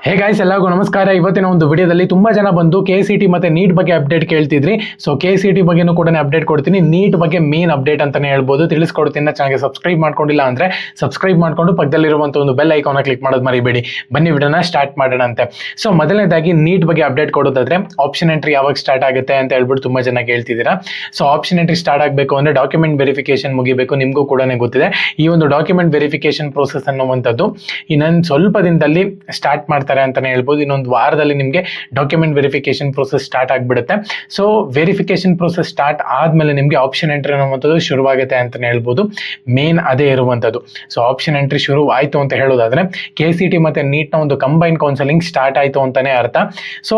Hey guys, ಎಲ್ಲರಿಗೂ ನಮಸ್ಕಾರ. ಇವತ್ತಿನ ಒಂದು ವಿಡಿಯೋದಲ್ಲಿ ತುಂಬಾ ಜನ ಬಂದು KCET ಮತ್ತೆ ನೀಟ್ ಬಗ್ಗೆ ಅಪ್ಡೇಟ್ ಕೇಳ್ತಿದ್ರಿ. ಸೊ KCET ಬಗ್ಗೆನೂ ಕೂಡ ಅಪ್ಡೇಟ್ ಕೊಡ್ತೀನಿ, ನೀಟ್ ಬಗ್ಗೆ ಮೇನ್ ಅಪ್ಡೇಟ್ ಅಂತಾನೆ ಹೇಳ್ಬೋದು. ತಿಳಿಸ್ಕೊಡ್ತೀನಿ. ಚಾನಲ್ಗೆ ಸಬ್ಸ್ಕ್ರೈಬ್ ಮಾಡ್ಕೊಂಡಿಲ್ಲ ಅಂದ್ರೆ ಸಬ್ಸ್ಕ್ರೈಬ್ ಮಾಡ್ಕೊಂಡು ಪಕ್ಕದಲ್ಲಿರುವಂತ ಒಂದು ಬೆಲ್ ಐಕಾನ್ ಕ್ಲಿಕ್ ಮಾಡೋದು ಮರಿಬೇಡಿ. ಬನ್ನಿ ವಿಡಿಯೋನ ಸ್ಟಾರ್ಟ್ ಮಾಡೋಣ ಅಂತೆ. ಸೊ ಮೊದಲನೇದಾಗಿ ನೀಟ್ ಬಗ್ಗೆ ಅಪ್ಡೇಟ್ ಕೊಡೋದಾದ್ರೆ ಆಪ್ಷನ್ ಎಂಟ್ರಿ ಯಾವಾಗ ಸ್ಟಾರ್ಟ್ ಆಗುತ್ತೆ ಅಂತ ಹೇಳ್ಬಿಟ್ಟು ತುಂಬಾ ಜನ ಕೇಳ್ತಿದ್ದೀರಾ. ಸೊ ಆಪ್ಷನ್ ಎಂಟ್ರಿ ಸ್ಟಾರ್ಟ್ ಆಗಬೇಕು ಅಂದ್ರೆ ಡಾಕ್ಯುಮೆಂಟ್ ವೆರಿಫಿಕೇಶನ್ ಮುಗಿಬೇಕು. ನಿಮಗೂ ಕೂಡ ಗೊತ್ತಿದೆ ಈ ಒಂದು ಡಾಕ್ಯುಮೆಂಟ್ ವೆರಿಫಿಕೇಶನ್ ಪ್ರೋಸೆಸ್ ಅನ್ನುವಂಥದ್ದು ಇನ್ನೊಂದು ಸ್ವಲ್ಪ ದಿನದಲ್ಲಿ ಸ್ಟಾರ್ಟ್ ಮಾಡ್ತಾರೆ ಅಂತಾನೆ ಹೇಳ್ಬೋದು. ಇನ್ನೊಂದು ವಾರದಲ್ಲಿ ನಿಮಗೆ ಡಾಕ್ಯುಮೆಂಟ್ ವೆರಿಫಿಕೇಶನ್ ಪ್ರೋಸೆಸ್ ಸ್ಟಾರ್ಟ್ ಆಗಿಬಿಡುತ್ತೆ. ಸೊ ವೆರಿಫಿಕೇಶನ್ ಪ್ರೋಸೆಸ್ ಸ್ಟಾರ್ಟ್ ಆದ್ಮೇಲೆ ನಿಮಗೆ ಆಪ್ಷನ್ ಎಂಟ್ರಿ ಅನ್ನುವಂಥದ್ದು ಶುರುವಾಗುತ್ತೆ ಅಂತಾನೆ ಹೇಳ್ಬೋದು. ಮೇನ್ ಅದೇ ಇರುವಂಥದ್ದು. ಸೊ ಆಪ್ಷನ್ ಎಂಟ್ರಿ ಶುರು ಆಯ್ತು ಅಂತ ಹೇಳೋದಾದ್ರೆ KCET ಮತ್ತೆ ನೀಟ್ನ ಒಂದು ಕಂಬೈನ್ ಕೌನ್ಸಲಿಂಗ್ ಸ್ಟಾರ್ಟ್ ಆಯ್ತು ಅಂತಾನೆ ಅರ್ಥ. ಸೊ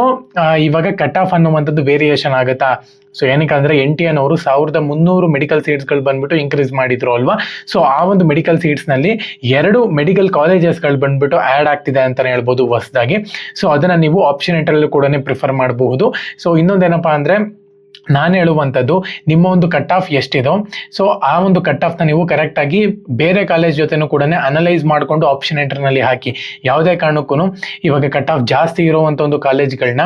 ಇವಾಗ ಕಟ್ ಆಫ್ ಅನ್ನುವಂಥದ್ದು ವೇರಿಯೇಷನ್ ಆಗುತ್ತಾ? ಸೊ ಏನಕ್ಕಂದ್ರೆ NTN ಅವರು 1300 ಮೆಡಿಕಲ್ ಸೀಟ್ಸ್ಗಳು ಬಂದ್ಬಿಟ್ಟು ಇನ್ಕ್ರೀಸ್ ಮಾಡಿದ್ರು ಅಲ್ವಾ. ಸೊ ಆ ಒಂದು ಮೆಡಿಕಲ್ ಸೀಟ್ಸ್ನಲ್ಲಿ 2 ಮೆಡಿಕಲ್ ಕಾಲೇಜಸ್ಗಳು ಬಂದ್ಬಿಟ್ಟು ಆ್ಯಡ್ ಆಗ್ತಿದೆ ಅಂತಾನೆ ಹೇಳ್ಬೋದು ಹೊಸದಾಗಿ. ಸೊ ಅದನ್ನ ನೀವು ಆಪ್ಷನ್ ಎಂಟ್ರಲ್ಲೂ ಕೂಡ ಪ್ರಿಫರ್ ಮಾಡಬಹುದು. ಸೊ ಇನ್ನೊಂದೇನಪ್ಪಾ ಅಂದ್ರೆ ನಾನು ಹೇಳುವಂಥದ್ದು ನಿಮ್ಮ ಒಂದು ಕಟ್ ಆಫ್ ಎಷ್ಟಿದೋ ಸೊ ಆ ಒಂದು ಕಟ್ ಆಫ್ನ ನೀವು ಕರೆಕ್ಟಾಗಿ ಬೇರೆ ಕಾಲೇಜ್ ಜೊತೆನೂ ಕೂಡ ಅನಲೈಸ್ ಮಾಡಿಕೊಂಡು ಆಪ್ಷನ್ ಎಂಟ್ರಿನಲ್ಲಿ ಹಾಕಿ. ಯಾವುದೇ ಕಾರಣಕ್ಕೂ ಇವಾಗ ಕಟ್ ಆಫ್ ಜಾಸ್ತಿ ಇರುವಂಥ ಒಂದು ಕಾಲೇಜ್ಗಳನ್ನ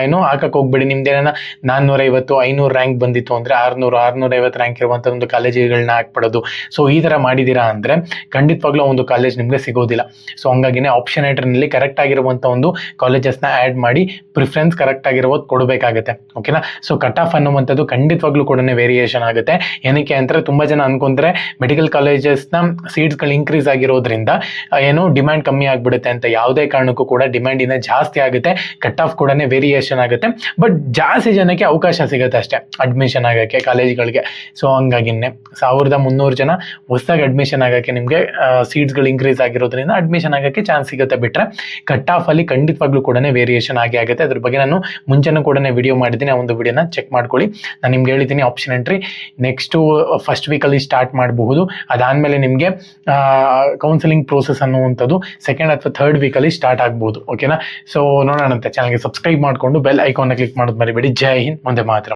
ಏನೋ ಹಾಕಕ್ಕೆ ಹೋಗ್ಬೇಡಿ. ನಿಮ್ದೇನ 450 500 ರ್ಯಾಂಕ್ ಬಂದಿತ್ತು ಅಂದರೆ 650 ರ್ಯಾಂಕ್ ಇರುವಂಥ ಒಂದು ಕಾಲೇಜುಗಳನ್ನ ಹಾಕ್ಬಿಡೋದು. ಸೊ ಈ ಥರ ಮಾಡಿದ್ದೀರಾ ಅಂದರೆ ಖಂಡಿತವಾಗ್ಲೂ ಒಂದು ಕಾಲೇಜ್ ನಿಮಗೆ ಸಿಗೋದಿಲ್ಲ. ಸೊ ಹಂಗಾಗಿನೇ ಆಪ್ಷನ್ ಎಂಟ್ರಿನಲ್ಲಿ ಕರೆಕ್ಟ್ ಆಗಿರುವಂಥ ಒಂದು ಕಾಲೇಜಸ್ನ ಆ್ಯಡ್ ಮಾಡಿ ಪ್ರಿಫರೆನ್ಸ್ ಕರೆಕ್ಟ್ ಆಗಿರೋದು ಕೊಡಬೇಕಾಗುತ್ತೆ. ಓಕೆನಾ. ಸೊ ಕಟ್ ಆಫ್ ಅನ್ನುವಂಥದ್ದು ಖಂಡಿತವಾಗ್ಲೂ ಕೂಡ ವೇರಿಯೇಷನ್ ಆಗುತ್ತೆ. ಏನಕ್ಕೆ ಅಂದರೆ ತುಂಬ ಜನ ಅನ್ಕೊಂಡ್ರೆ ಮೆಡಿಕಲ್ ಕಾಲೇಜಸ್ನ ಸೀಟ್ಸ್ಗಳು ಇನ್ಕ್ರೀಸ್ ಆಗಿರೋದ್ರಿಂದ ಏನೋ ಡಿಮ್ಯಾಂಡ್ ಕಮ್ಮಿ ಆಗಿಬಿಡುತ್ತೆ ಅಂತ. ಯಾವುದೇ ಕಾರಣಕ್ಕೂ ಕೂಡ ಡಿಮ್ಯಾಂಡ್ ಇನ್ನೂ ಜಾಸ್ತಿ ಆಗುತ್ತೆ, ಕಟ್ ಆಫ್ ಕೂಡ ವೇರಿಯೇಷನ್ ಆಗುತ್ತೆ. ಬಟ್ ಜಾಸ್ತಿ ಜನಕ್ಕೆ ಅವಕಾಶ ಸಿಗುತ್ತೆ ಅಷ್ಟೇ ಅಡ್ಮಿಷನ್ ಆಗೋಕ್ಕೆ ಕಾಲೇಜ್ಗಳಿಗೆ. ಸೊ ಹಂಗಾಗಿನೇ 1300 ಜನ ಹೊಸದಾಗಿ ಅಡ್ಮಿಷನ್ ಆಗೋಕ್ಕೆ ನಿಮಗೆ ಸೀಟ್ಸ್ಗಳು ಇನ್ಕ್ರೀಸ್ ಆಗಿರೋದ್ರಿಂದ ಅಡ್ಮಿಷನ್ ಆಗೋಕ್ಕೆ ಚಾನ್ಸ್ ಸಿಗುತ್ತೆ. ಬಿಟ್ಟರೆ ಕಟ್ ಆಫ್ ಅಲ್ಲಿ ಖಂಡಿತವಾಗ್ಲೂ ಕೂಡ ವೇರಿಯೇಷನ್ ಆಗುತ್ತೆ. ಅದ್ರ ಬಗ್ಗೆ ನಾನು ಮುಂಚೆನೂ ಕೂಡ ವಿಡಿಯೋ ಮಾಡಿದ್ದೀನಿ, ಆ ಒಂದು ವಿಡಿಯೋನ ಚೆಕ್ ಮಾಡ್ಕೊಳ್ಳಿ. ನಾನು ನಿಮ್ಗೆ ಹೇಳಿದ್ದೀನಿ ಆಪ್ಷನ್ ಎಂಟ್ರಿ ನೆಕ್ಸ್ಟು ಫಸ್ಟ್ ವೀಕಲ್ಲಿ ಸ್ಟಾರ್ಟ್ ಮಾಡಬಹುದು. ಅದಾದಮೇಲೆ ನಿಮಗೆ ಕೌನ್ಸಿಲಿಂಗ್ ಪ್ರೋಸೆಸ್ ಅನ್ನುವಂಥದ್ದು ಸೆಕೆಂಡ್ ಅಥವಾ ಥರ್ಡ್ ವೀಕಲ್ಲಿ ಸ್ಟಾರ್ಟ್ ಆಗ್ಬೋದು. ಓಕೆನಾ. ಸೊ ನೋಡೋಣಂತೆ. ಚಾನಲ್ಗೆ ಸಬ್ಸ್ಕ್ರೈಬ್ ಮಾಡಿಕೊಂಡು ಬೆಲ್ ಐಕಾನ್ನ ಕ್ಲಿಕ್ ಮಾಡೋದು ಮರಿಬೇಡಿ. ಜೈ ಹಿಂದ್, ಮುಂದೆ ಮಾತ್ರ.